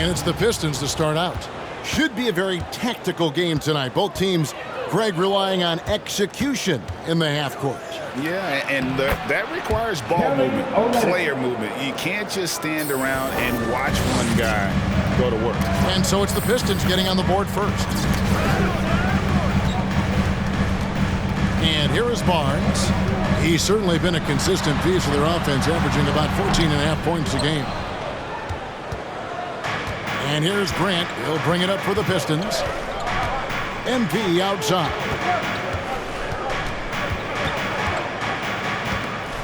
And it's the Pistons to start out. Should be a very tactical game tonight. Both teams, Greg, relying on execution in the half court. Yeah, and that requires ball movement, player movement. You can't just stand around and watch one guy go to work. And so it's the Pistons getting on the board first. And here is Barnes. He's certainly been a consistent piece of their offense, averaging about 14.5 points a game. And here's Grant. He'll bring it up for the Pistons. MP outside.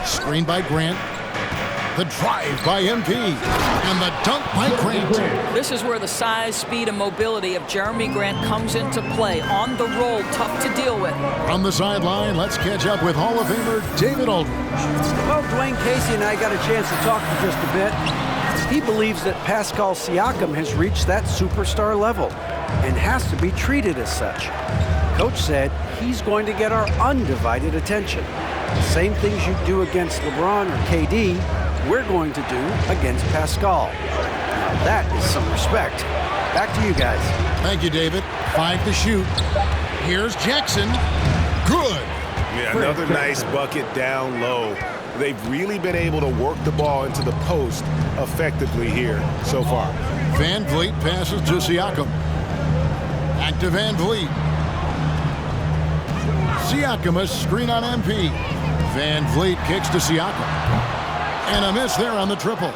Screen by Grant. The drive by MP. And the dunk by Grant. This is where the size, speed, and mobility of Jeremy Grant comes into play. On the roll, tough to deal with. From the sideline, let's catch up with Hall of Famer David Aldridge. Well, Dwayne Casey and I got a chance to talk for just a bit. He believes that Pascal Siakam has reached that superstar level and has to be treated as such. Coach said he's going to get our undivided attention. The same things you do against LeBron or KD, we're going to do against Pascal. Now that is some respect. Back to you guys. Thank you, David. 5 to shoot. Here's Jackson. Good. Yeah, another nice bucket down low. They've really been able to work the ball into the post effectively here so far. Van Vliet passes to Siakam. Back to Van Vliet. Siakam, a screen on MP. Van Vliet kicks to Siakam. And a miss there on the triple.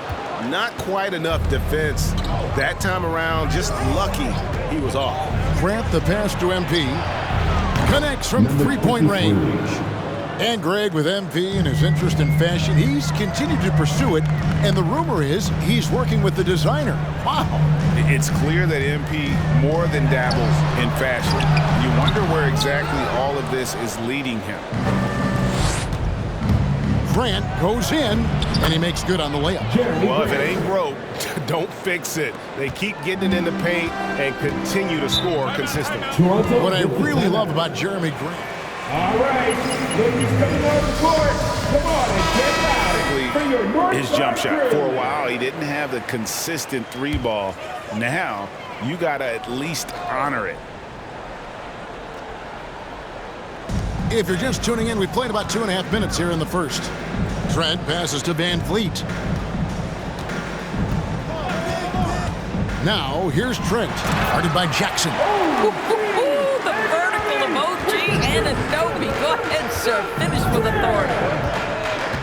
Not quite enough defense that time around. Just lucky he was off. Grant the pass to MP. Connects from three-point range. And Greg, with MP and his interest in fashion, he's continued to pursue it. And the rumor is he's working with the designer. Wow. It's clear that MP more than dabbles in fashion. You wonder where exactly all of this is leading him. Grant goes in, and he makes good on the layup. Well, if it ain't broke, don't fix it. They keep getting it in the paint and continue to score consistently. What I really love about Jeremy Grant. All right, ladies coming on the court. Come on and get out. His jump shot. For a while, he didn't have the consistent three ball. Now, you got to at least honor it. If you're just tuning in, we played about 2.5 minutes here in the first. Trent passes to Van Vliet. Now, here's Trent, guarded by Jackson. The vertical emoji and Adobe. Go ahead, sir. Finish with authority.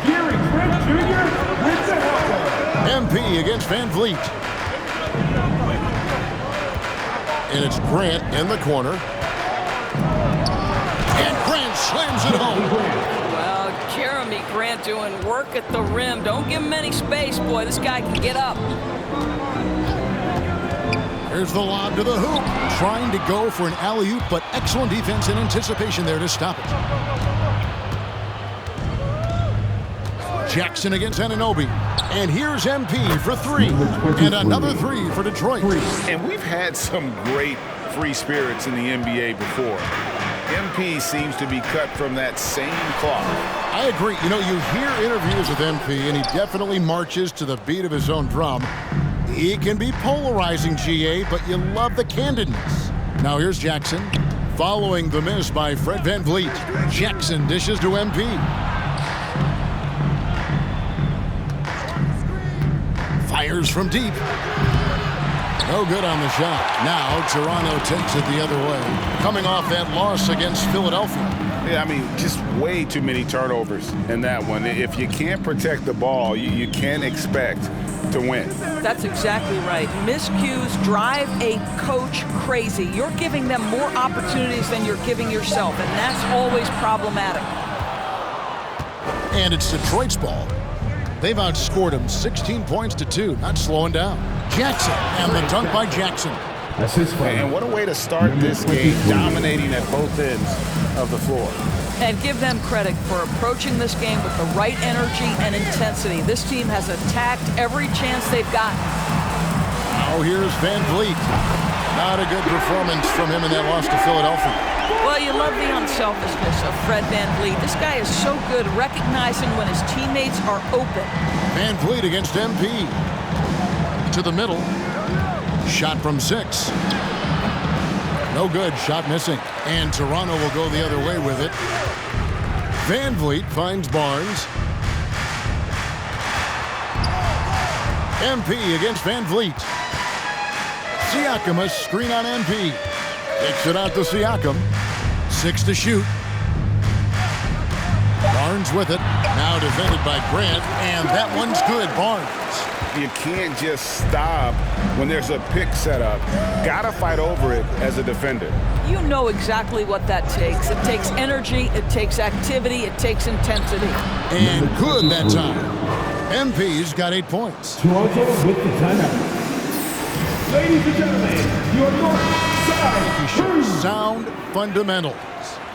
Gary Trent Jr. with the helper. MP against Van Vliet. And it's Grant in the corner. And Grant slams it home. Well, Jeremy Grant doing work at the rim. Don't give him any space, boy. This guy can get up. Here's the lob to the hoop. Trying to go for an alley-oop, but excellent defense and anticipation there to stop it. Jackson against Anunoby. And here's MP for 3. And another 3 for Detroit. And we've had some great free spirits in the NBA before. MP seems to be cut from that same cloth. I agree. You know, you hear interviews with MP, and he definitely marches to the beat of his own drum. He can be polarizing, GA, but you love the candidness. Now here's Jackson. Following the miss by Fred Van Vliet. Jackson dishes to MP. Fires from deep. No good on the shot. Now Toronto takes it the other way. Coming off that loss against Philadelphia. Yeah, I mean, just way too many turnovers in that one. If you can't protect the ball, you can't expect to win. That's exactly right. Miscues drive a coach crazy. You're giving them more opportunities than you're giving yourself, and that's always problematic. And it's Detroit's ball. They've outscored him 16 points to 2, not slowing down. Jackson, and the dunk by Jackson. And what a way to start this game, dominating at both ends of the floor. And give them credit for approaching this game with the right energy and intensity. This team has attacked every chance they've gotten. Now here's Van Vliet. Not a good performance from him in that loss to Philadelphia. Well, you love the unselfishness of Fred Van Vliet. This guy is so good recognizing when his teammates are open. Van Vliet against MP. To the middle. Shot from 6. No good. Shot missing. And Toronto will go the other way with it. Van Vliet finds Barnes. MP against Van Vliet. Siakam, a screen on MP. Takes it out to Siakam. 6 to shoot. Barnes with it. Now defended by Grant, and that one's good. Barnes. You can't just stop when there's a pick set up. Gotta fight over it as a defender. You know exactly what that takes. It takes energy, it takes activity, it takes intensity. And good that time. MP's got 8 points. Toronto with the timeout. Ladies and gentlemen, your North Side Crew. Sound fundamentals.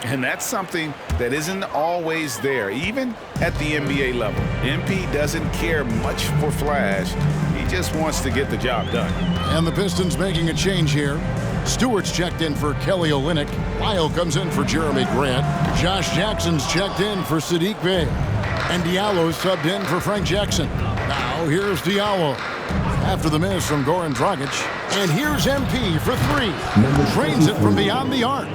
And that's something that isn't always there, even at the NBA level. MP doesn't care much for flash. He just wants to get the job done. And the Pistons making a change here. Stewart's checked in for Kelly Olynyk. Lyle comes in for Jeremy Grant. Josh Jackson's checked in for Saddiq Bey. And Diallo's subbed in for Frank Jackson. Now here's Diallo after the miss from Goran Dragic. And here's MP for 3. Trains it from beyond the arc.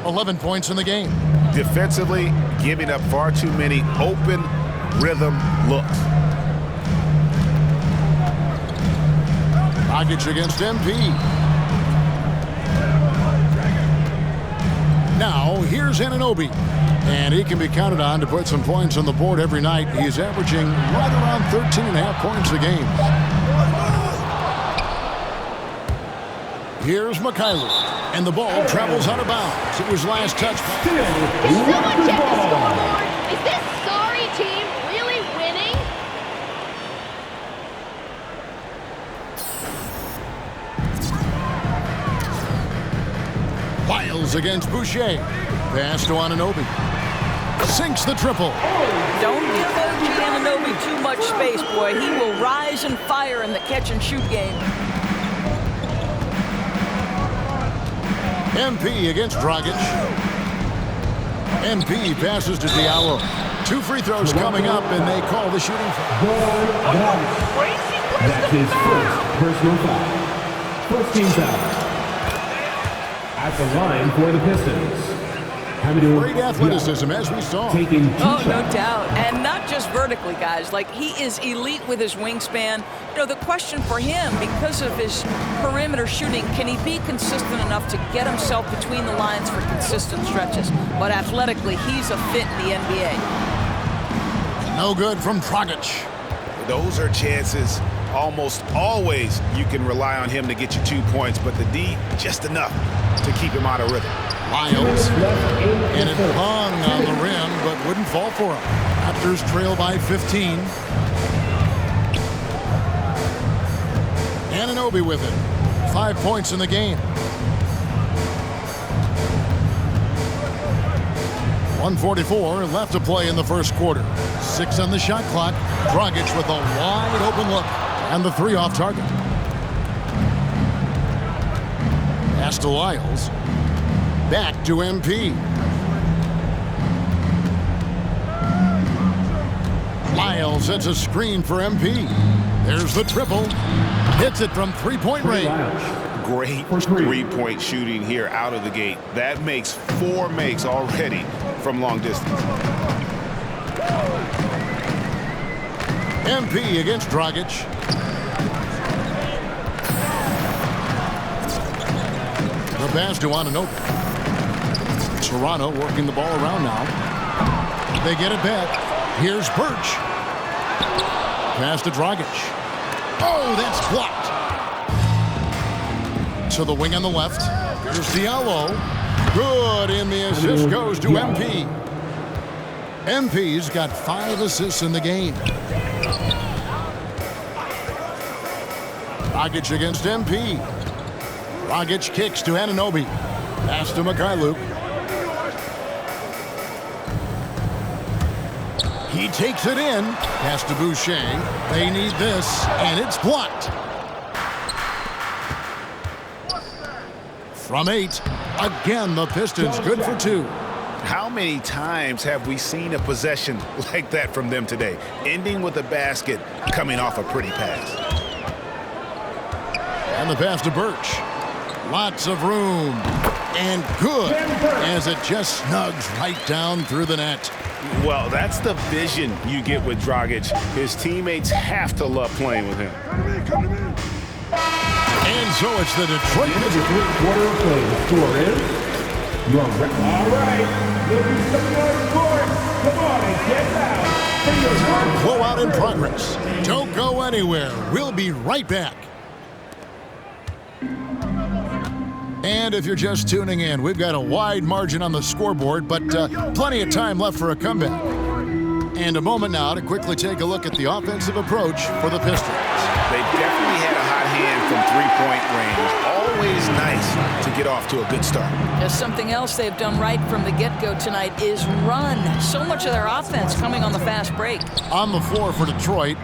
11 points in the game. Defensively, giving up far too many open rhythm looks. Dragic against MP. Now, here's Anunoby. And he can be counted on to put some points on the board every night. He's averaging right around 13.5 points a game. Here's Mikhailuk. And the ball travels out of bounds. It was last touched. There's so much at the scoreboard. Is this sorry team really winning? Lyles against Boucher. Pass to Anunoby. Sinks the triple. Don't give OG Anunoby too much space, boy. He will rise and fire in the catch-and-shoot game. MP against Dragic. MP passes to Diallo. 2 free throws coming up, and they call the shooting foul. That's his first personal foul. First team foul. At the line for the Pistons. Great athleticism, as we saw. Taking 2 Oh, no shots. doubt. And not just vertically, guys. Like, he is elite with his wingspan. You know, the question for him, because of his perimeter shooting, can he be consistent enough to get himself between the lines for consistent stretches? But athletically, he's a fit in the NBA. No good from Dragic. Those are chances. Almost always you can rely on him to get you 2 points, but the D, just enough to keep him out of rhythm. Lyles. And it hung on the rim, but wouldn't fall for him. Raptors trail by 15. Anunoby with it. 5 points in the game. 1:44 left to play in the first quarter. 6 on the shot clock. Dragic with a wide open look. And the 3 off target. Pass to Lyles. Back to MP. Lyles sets a screen for MP. There's the triple. Hits it from three-point range. Great three-point shooting here out of the gate. That makes 4 makes already from long distance. MP against Dragic. The pass to Anunoby. Toronto working the ball around now. They get it back. Here's Birch. Pass to Dragic. Oh, that's blocked. To the wing on the left. Here's Diallo. Good, and the assist goes to MP. MP's got 5 assists in the game. Dragic against MP. Dragic kicks to Anunoby. Pass to Mikhailuk. He takes it in. Pass to Boucher. They need this, and it's blocked. From 8. Again, the Pistons good for 2. How many times have we seen a possession like that from them today, ending with a basket coming off a pretty pass? And the pass to Birch. Lots of room. And good, as it just snugs right down through the net. Well, that's the vision you get with Dragic. His teammates have to love playing with him. And so it's the Detroit End of the third quarter of play. The score is your record. All right, looking some more scoring. Come on and get out. blowout in progress. Don't go anywhere. We'll be right back. And if you're just tuning in, we've got a wide margin on the scoreboard, but plenty of time left for a comeback. And a moment now to quickly take a look at the offensive approach for the Pistons. They definitely had a hot hand from three-point range. Always nice to get off to a good start. There's something else they've done right from the get-go tonight is run. So much of their offense coming on the fast break. On the floor for Detroit,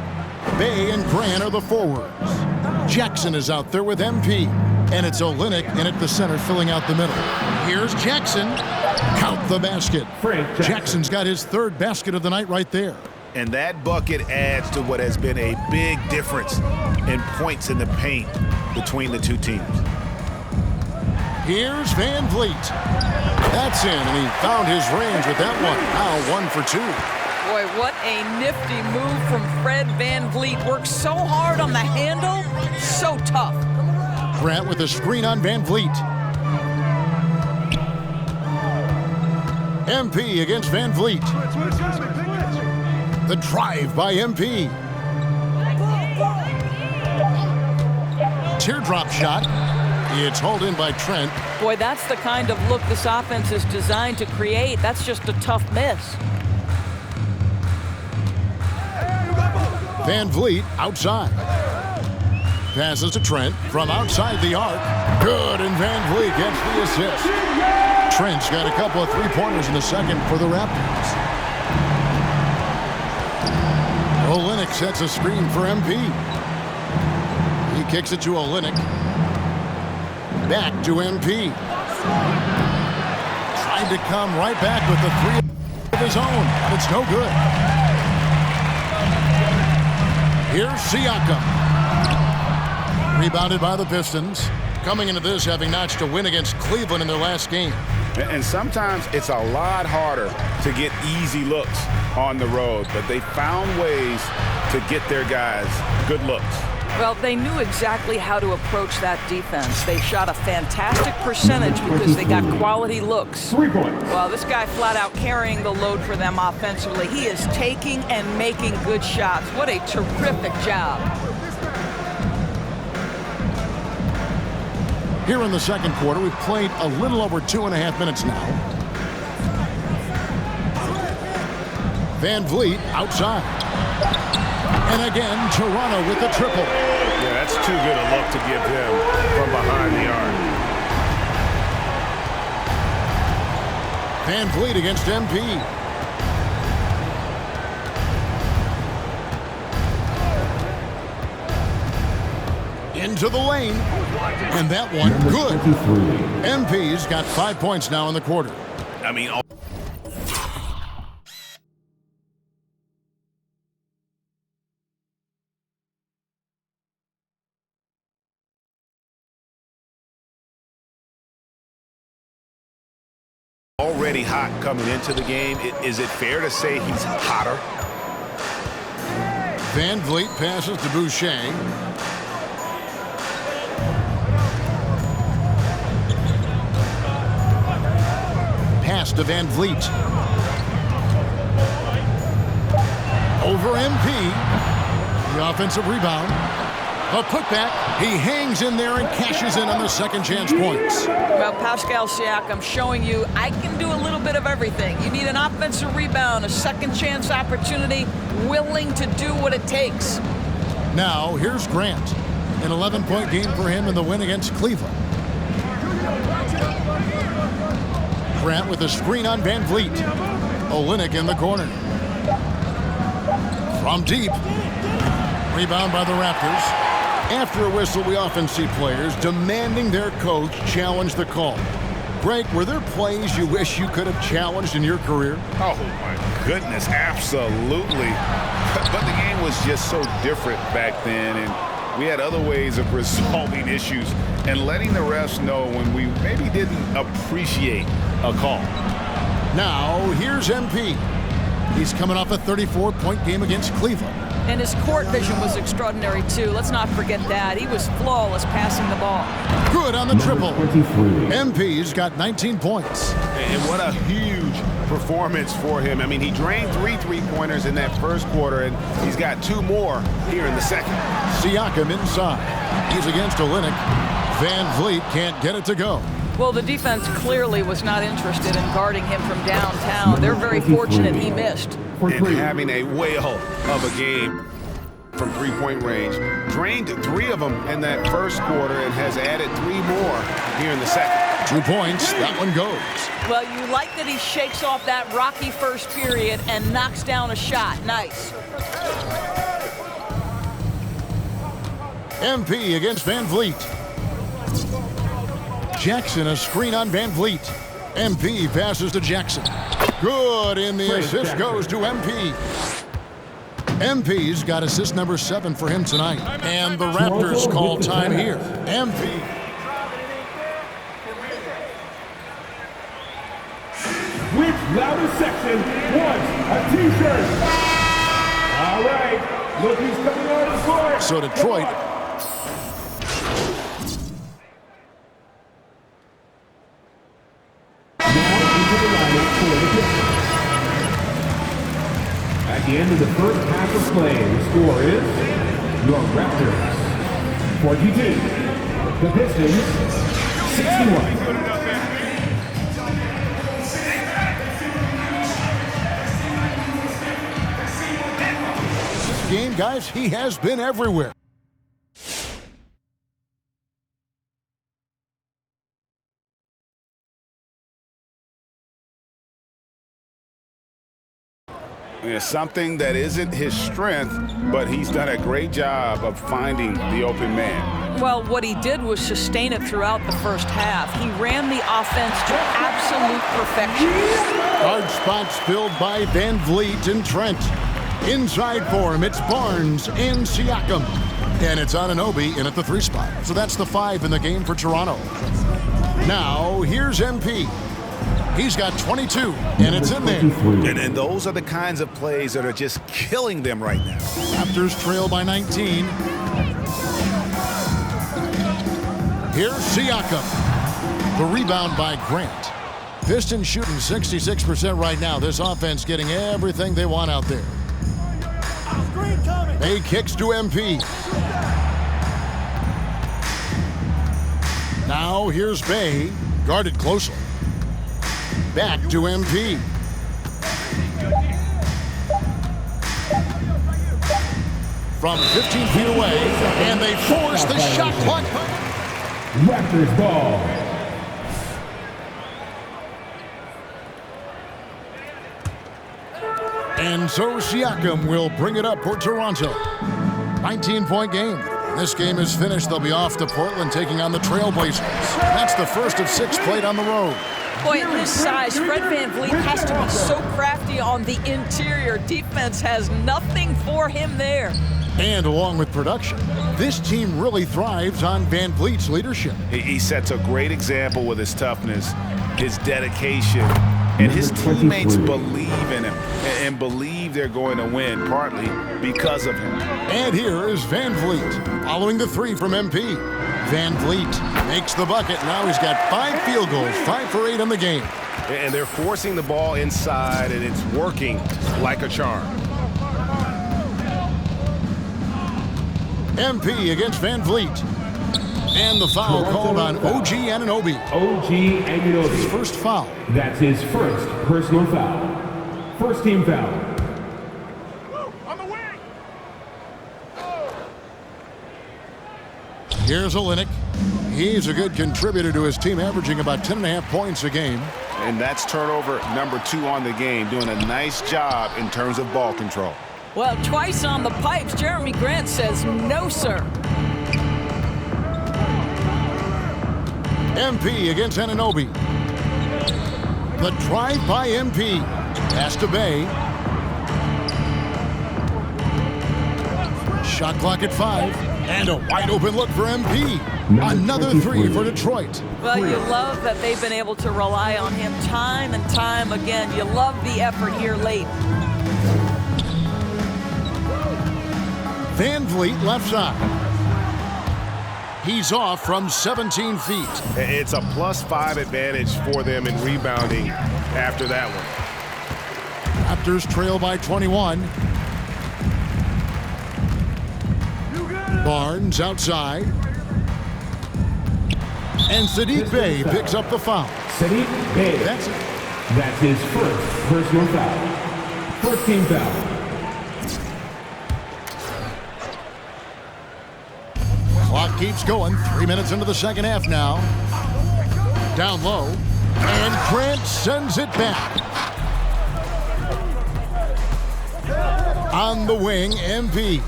Bay and Grant are the forwards. Jackson is out there with MP. And it's Olynyk in at the center, filling out the middle. Here's Jackson. Count the basket. Jackson's got his third basket of the night right there. And that bucket adds to what has been a big difference in points in the paint between the two teams. Here's Van Vliet. That's in, and he found his range with that one. Now 1 for 2. Boy, what a nifty move from Fred Van Vliet. Works so hard on the handle, so tough. Grant with a screen on Van Vliet. MP against Van Vliet. The drive by MP. Teardrop shot. It's hauled in by Trent. Boy, that's the kind of look this offense is designed to create. That's just a tough miss. Van Vliet outside. Passes to Trent from outside the arc. Good, and Van Vliet gets the assist. Trent's got a couple of three-pointers in the second for the Raptors. Olynyk sets a screen for MP. He kicks it to Olynyk. Back to MP. Tried to come right back with the three of his own, but it's no good. Here's Siakam. Rebounded by the Pistons. Coming into this having notched a win against Cleveland in their last game. And sometimes it's a lot harder to get easy looks on the road, but they found ways to get their guys good looks. Well, they knew exactly how to approach that defense. They shot a fantastic percentage because they got quality looks. 3 points. Well, this guy flat out carrying the load for them offensively. He is taking and making good shots. What a terrific job. Here in the second quarter, we've played a little over 2.5 minutes now. Van Vliet outside. And again, Toronto with the triple. Yeah, that's too good a look to give him from behind the arc. Van Vliet against MP. Into the lane. And that one, good. MP's got 5 points now in the quarter. I mean, already hot coming into the game. Is it fair to say he's hotter? Van Vliet passes to Boucher. Pass to Van Vliet. Over MP. The offensive rebound. A putback. He hangs in there and cashes in on the second chance points. Well, Pascal Siakam showing you I can do a little bit of everything. You need an offensive rebound, a second chance opportunity, willing to do what it takes. Now, here's Grant. An 11-point game for him in the win against Cleveland. Grant with a screen on Van Vliet. Olynyk in the corner. From deep. Rebound by the Raptors. After a whistle, we often see players demanding their coach challenge the call. Greg, were there plays you wish you could have challenged in your career? Oh, my goodness, absolutely. But the game was just so different back then, and We had other ways of resolving issues and letting the refs know when we maybe didn't appreciate a call. Now, here's MP. He's coming off a 34-point game against Cleveland. And his court vision was extraordinary, too. Let's not forget that. He was flawless passing the ball. Good on the triple. 23. MP's got 19 points. And what a huge performance for him. I mean, he drained 3 3-pointers in that first quarter, and he's got 2 more here in the second. Siakam inside. He's against Olynyk. Van Vliet can't get it to go. Well, the defense clearly was not interested in guarding him from downtown. They're very fortunate he missed. And having a whale of a game from 3-point range. Drained 3 of them in that first quarter and has added 3 more here in the second. 2 points. That one goes. Well, you like that he shakes off that rocky first period and knocks down a shot. Nice. MP against Van Vliet. Jackson, a screen on Van Vliet. MP passes to Jackson. Good, and the assist goes to MP. MP's got assist number 7 for him tonight. And the Raptors call time here. MP. Which loudest section wants a t-shirt? All right, look who's coming on the court. So Detroit at the end of the first half of play, the score is your Raptors 42, the Pistons 61. This game, guys, he has been everywhere. It's something that isn't his strength, but he's done a great job of finding the open man. Well, what he did was sustain it throughout the first half. He ran the offense to absolute perfection. Hard spots filled by Van Vliet and Trent. Inside for him, it's Barnes and Siakam. And it's Anunoby in at the 3 spot. So that's the 5 in the game for Toronto. Now, here's MP. He's got 22, and it's in there. And those are the kinds of plays that are just killing them right now. Raptors trail by 19. Here's Siakam. The rebound by Grant. Pistons shooting 66% right now. This offense getting everything they want out there. Bay kicks to MP. Now here's Bay, guarded closely. Back to MP. From 15 feet away, and they force the shot clock. Raptors ball. And so Siakam will bring it up for Toronto. 19-point game. This game is finished. They'll be off to Portland taking on the Trailblazers. That's the first of 6 played on the road. Boy, at his size, Fred VanVleet has to be so crafty on the interior. Defense has nothing for him there. And along with production, this team really thrives on VanVleet's leadership. He sets a great example with his toughness, his dedication, and his teammates believe in him and believe they're going to win, partly because of him. And here is VanVleet following the 3 from MP. VanVleet makes the bucket. Now he's got 5 field goals, 5 for 8 in the game. And they're forcing the ball inside, and it's working like a charm. MP against VanVleet. And the foul called on OG Anunoby. OG Anunoby. His first foul. That's his first personal foul. First team foul. Here's Olynyk. He's a good contributor to his team, averaging about 10.5 points a game. And that's turnover number 2 on the game, doing a nice job in terms of ball control. Well, twice on the pipes, Jeremy Grant says no, sir. MP against Anunoby. The drive by MP. Pass to Bay. Shot clock at 5. And a wide open look for MP. Number Another 23. three for Detroit. Well, you love that they've been able to rely on him time and time again. You love the effort here late. Van Vliet left side. He's off from 17 feet. It's a +5 advantage for them in rebounding after that one. Raptors trail by 21. Barnes outside. And Sadiq Bey picks up the foul. Sadiq Bey. That's it. That's his first personal foul. First team foul. Clock keeps going. 3 minutes into the second half now. Down low. And Grant sends it back. On the wing, MP.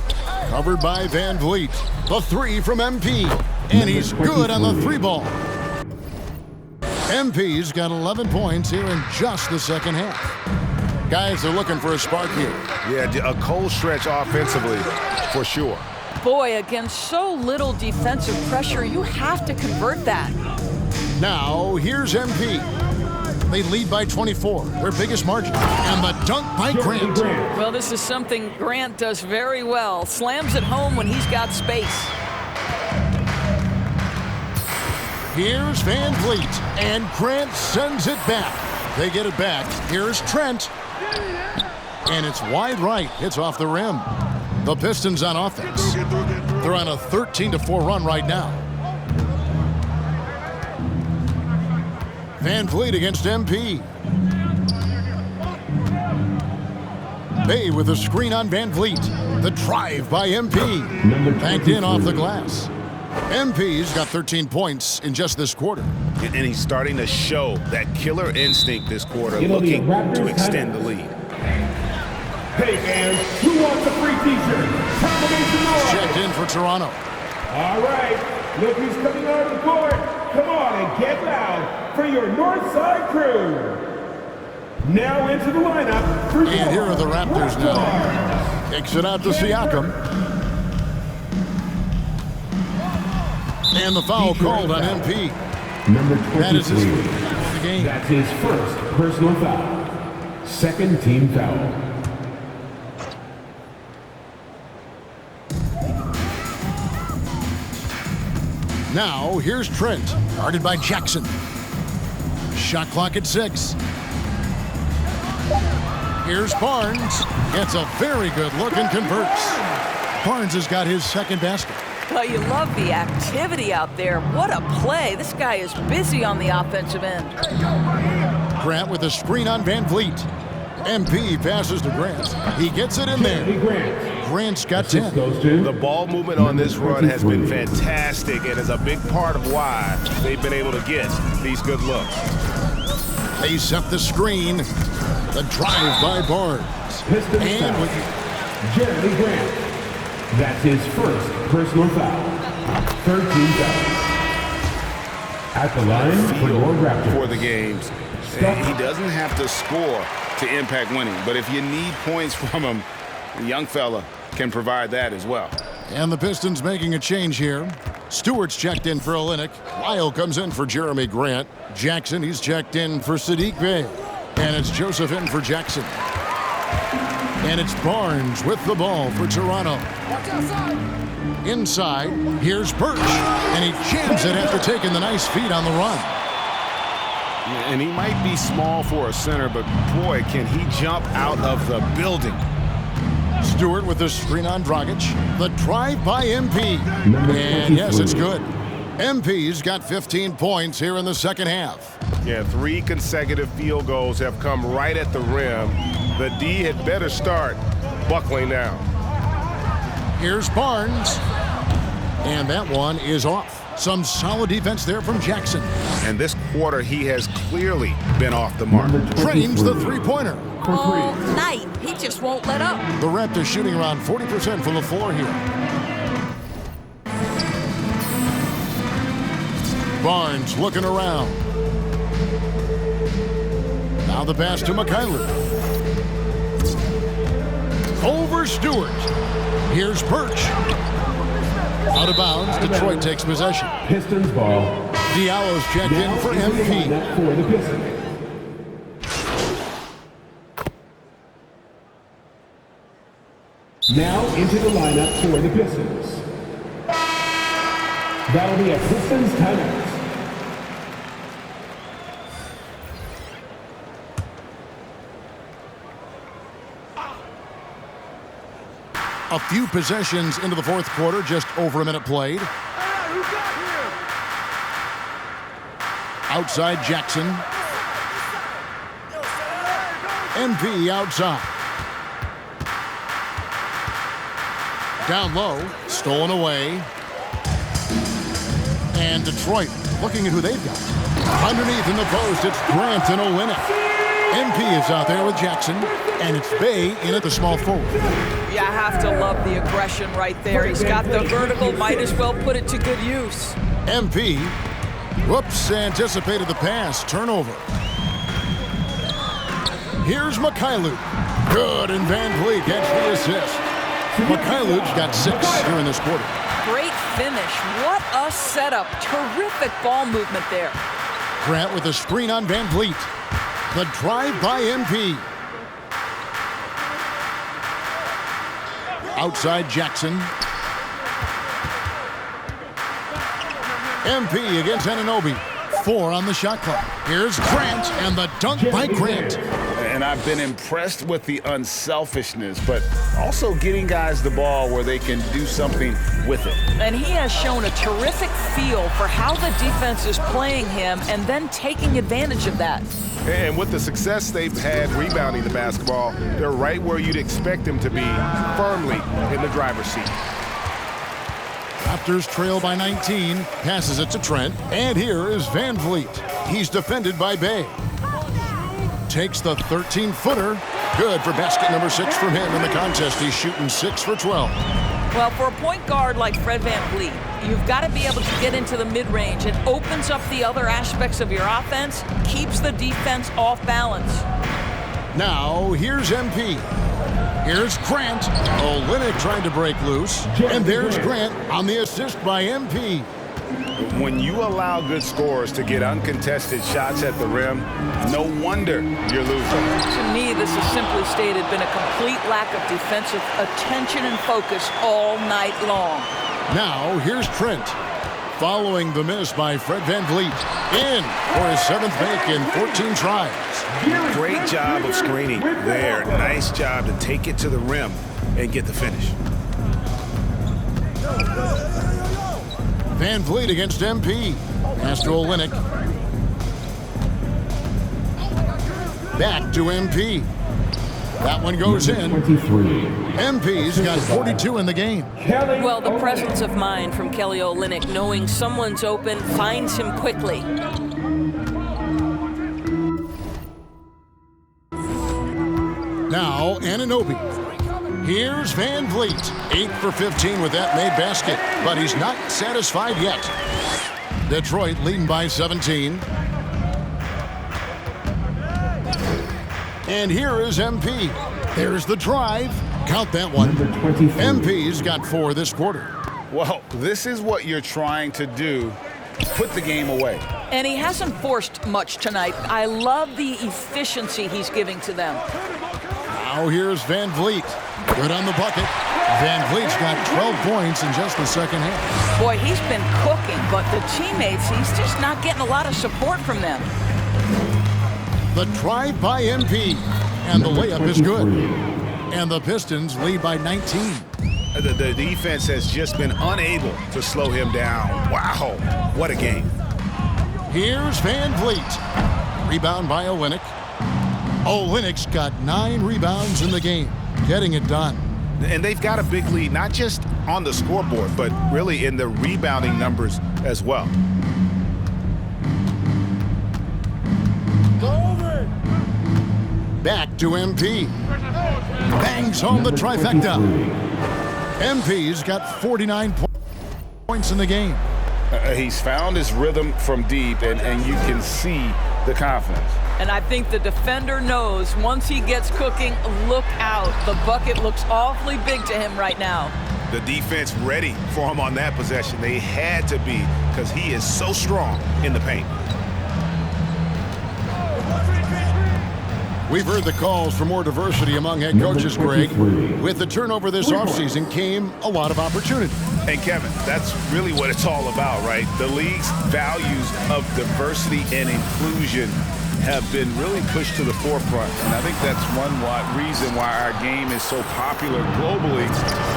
Covered by Van Vliet. The three from MP. And he's good on the three ball. MP's got 11 points here in just the second half. Guys are looking for a spark here. Yeah, a cold stretch offensively for sure. Boy, against so little defensive pressure, you have to convert that. Now, here's MP. They lead by 24, their biggest margin. And the dunk by Grant. Well, this is something Grant does very well. Slams it home when he's got space. Here's Van Vliet, and Grant sends it back. They get it back. Here's Trent. And it's wide right. It's off the rim. The Pistons on offense. They're on a 13-4 run right now. Van Vliet against MP. Bey with a screen on Van Vliet. The drive by MP. Backed in off the glass. MP's got 13 points in just this quarter. And he's starting to show that killer instinct this quarter, It'll be a looking Raptors to extend timeout. the lead. Hey fans, who wants a free t-shirt? Combination noise. Checked in for Toronto. All right, look who's coming out of the court. Come on and get loud for your Northside crew. Now into the lineup for And here are the Raptors now. Kicks it out to Siakam. And the foul called on MP. Number That is his 23. first of the game. That's his first personal foul. Second team foul. Now, here's Trent, guarded by Jackson. Shot clock at 6. Here's Barnes. Gets a very good look and converts. Barnes has got his second basket. Well, you love the activity out there. What a play. This guy is busy on the offensive end. Grant with a screen on Van Vliet. MP passes to Grant. He gets it in there. Grant's got 10. Goes to The ball movement on this run has been 23. fantastic and is a big part of why they've been able to get these good looks. They set the screen. The drive by Barnes. Pistons And foul. with Jeremy Grant. That's his first personal foul. Third team foul. At the line for your Raptors. For the games. He doesn't have to score to impact winning, but if you need points from him, the young fella can provide that as well. And the Pistons making a change here. Stewart's checked in for Olynyk. Lyle comes in for Jeremy Grant. Jackson, he's checked in for Sadiq Bey. And it's Joseph in for Jackson. And it's Barnes with the ball for Toronto. Inside, here's Birch. And he jams it after taking the nice feed on the run. And he might be small for a center, but boy, can he jump out of the building. Stewart with the screen on Dragic. The drive by MP. Number And yes, 23. it's good. MP's got 15 points here in the second half. Yeah, 3 consecutive field goals have come right at the rim. The D had better start buckling down. Here's Barnes. And that one is off. Some solid defense there from Jackson. And this quarter, he has clearly been off the mark. Number Trains the 23. three-pointer. All night. He just won't let up. The Raptors shooting around 40% from the floor here. Barnes looking around. Now the pass to McKinley. Over Stewart. Here's Birch. Out of bounds, Detroit takes possession. Pistons ball. Diallo's checked in for Now into the MP. lineup for the Pistons. Now into the lineup for the Pistons. That'll be a Pistons timeout. A few possessions into the fourth quarter, just over a minute played. Outside Jackson. MP outside. Down low, stolen away. And Detroit looking at who they've got. Underneath in the post, it's Grant and Olynyk. MP is out there with Jackson, and it's Bay in at the small forward. You have to love the aggression right there. He's got the vertical, might as well put it to good use. MP, whoops, anticipated the pass, turnover. Here's Mikhailuk. Good, and Van Vliet gets the assist. Mikhailuk's got 6 here in this quarter. Great finish. What a setup. Terrific ball movement there. Grant with a screen on Van Vliet. The drive by MP. Outside Jackson. MP against Anunoby. 4 on the shot clock. Here's Grant and the dunk by Grant. And I've been impressed with the unselfishness, but also getting guys the ball where they can do something with it. And he has shown a terrific feel for how the defense is playing him and then taking advantage of that. And with the success they've had rebounding the basketball, they're right where you'd expect them to be, firmly in the driver's seat. Raptors trail by 19, passes it to Trent, and here is Van Vliet. He's defended by Bay. Takes the 13-footer. Good for basket number 6 from him in the contest. He's shooting 6 for 12. Well, for a point guard like Fred VanVleet, you've got to be able to get into the mid-range. It opens up the other aspects of your offense, keeps the defense off balance. Now, here's MP. Here's Grant. Olynyk trying to break loose. And there's Grant on the assist by MP. When you allow good scorers to get uncontested shots at the rim, no wonder you're losing. To me, this has simply stated been a complete lack of defensive attention and focus all night long. Now, here's Trent. Following the miss by Fred VanVleet. In for his 7th make in 14 tries. Great job of screening there. Nice job to take it to the rim and get the finish. VanVleet against MP. Pass to Olynyk. Back to MP. That one goes in. 23. MP's got 42 in the game. Well, the presence of mind from Kelly Olynyk, knowing someone's open, finds him quickly. Now, Anunoby. Here's Van Vliet. 8 for 15 with that made basket, but he's not satisfied yet. Detroit leading by 17. And here is MP. There's the drive. Count that one. Number 23. MP's got 4 this quarter. Well, this is what you're trying to do. Put the game away. And he hasn't forced much tonight. I love the efficiency he's giving to them. Now here's Van Vliet. Good on the bucket. Van Vliet's got 12 points in just the second half. Boy, he's been cooking, but the teammates, he's just not getting a lot of support from them. The drive by MP. And the layup is good. And the Pistons lead by 19. The defense has just been unable to slow him down. Wow, what a game. Here's Van Vliet. Rebound by Olynyk. Olynyk's got 9 rebounds in the game, getting it done. And they've got a big lead, not just on the scoreboard, but really in the rebounding numbers as well. Back to MP. Bangs home the trifecta. MP's got 49 points in the game. He's found his rhythm from deep, and you can see the confidence. And I think the defender knows once he gets cooking, look out. The bucket looks awfully big to him right now. The defense ready for him on that possession. They had to be, because he is so strong in the paint. We've heard the calls for more diversity among head coaches, Greg. With the turnover this offseason came a lot of opportunity. And Kevin, that's really what it's all about, right? The league's values of diversity and inclusion have been really pushed to the forefront. And I think that's one reason why our game is so popular globally,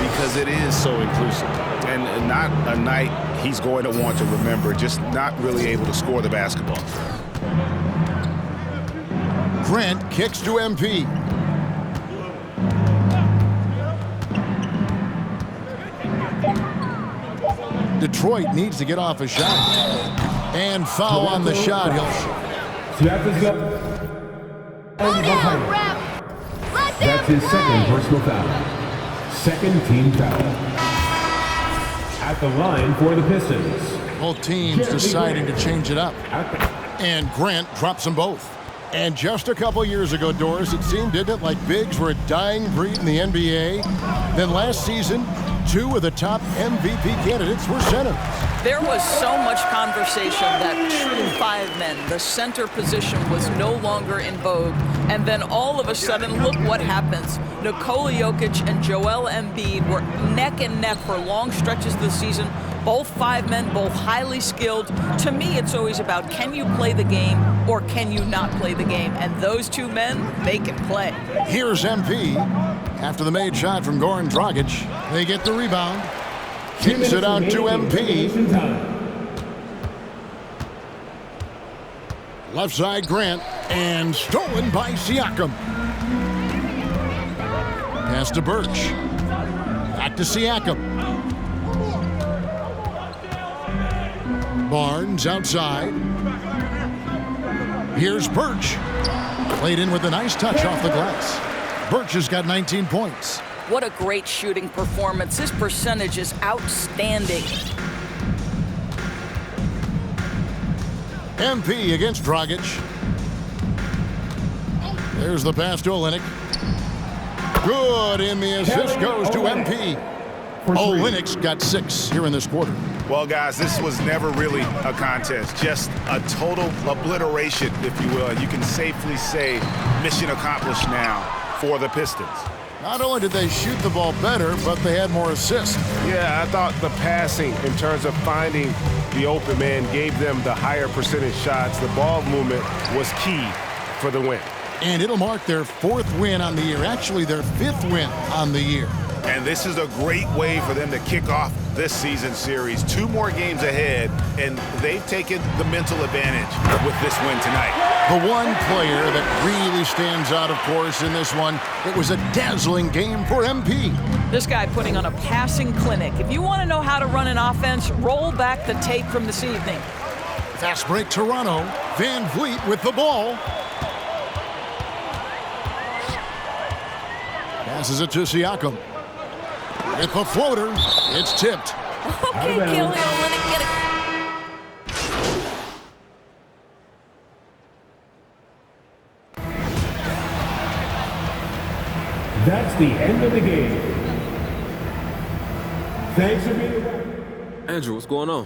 because it is so inclusive. And not a night he's going to want to remember, just not really able to score the basketball. Grant kicks to MP. Detroit needs to get off a shot. And foul on the shot. That's his second personal foul. Second team foul. At the line for the Pistons. Both teams deciding to change it up. And Grant drops them both. And just a couple years ago, Doris, it seemed, didn't it, like bigs were a dying breed in the NBA? Then last season, 2 of the top MVP candidates were centers. There was so much conversation that true 5 men, the center position, was no longer in vogue. And then all of a sudden, look what happens. Nikola Jokic and Joel Embiid were neck and neck for long stretches of the season. Both 5 men, both highly skilled. To me, it's always about, can you play the game or can you not play the game? And those 2 men, they can play. Here's MP. After the made shot from Goran Dragic, they get the rebound. Kicks it out to MP. Left side Grant, and stolen by Siakam. Pass to Birch. Back to Siakam. Barnes outside. Here's Birch. Played in with a nice touch off the glass. Birch has got 19 points. What a great shooting performance. His percentage is outstanding. MP against Dragic. There's the pass to Olynyk. Good, and the assist goes to MP. Olynyk's got 6 here in this quarter. Well, guys, this was never really a contest, just a total obliteration, if you will. And you can safely say mission accomplished now for the Pistons. Not only did they shoot the ball better, but they had more assists. Yeah, I thought the passing in terms of finding the open man gave them the higher percentage shots. The ball movement was key for the win. And it'll mark their 4th win on the year, actually their 5th win on the year. And this is a great way for them to kick off this season series. 2 more games ahead, and they've taken the mental advantage with this win tonight. The one player that really stands out, of course, in this one, it was a dazzling game for MP. This guy putting on a passing clinic. If you want to know how to run an offense, roll back the tape from this evening. Fast break Toronto. Van Vliet with the ball. Passes it to Siakam. With the floater, it's tipped. Okay, Kelly Olynyk, get it. That's the end of the game. Thanks for being. Andrew, what's going on?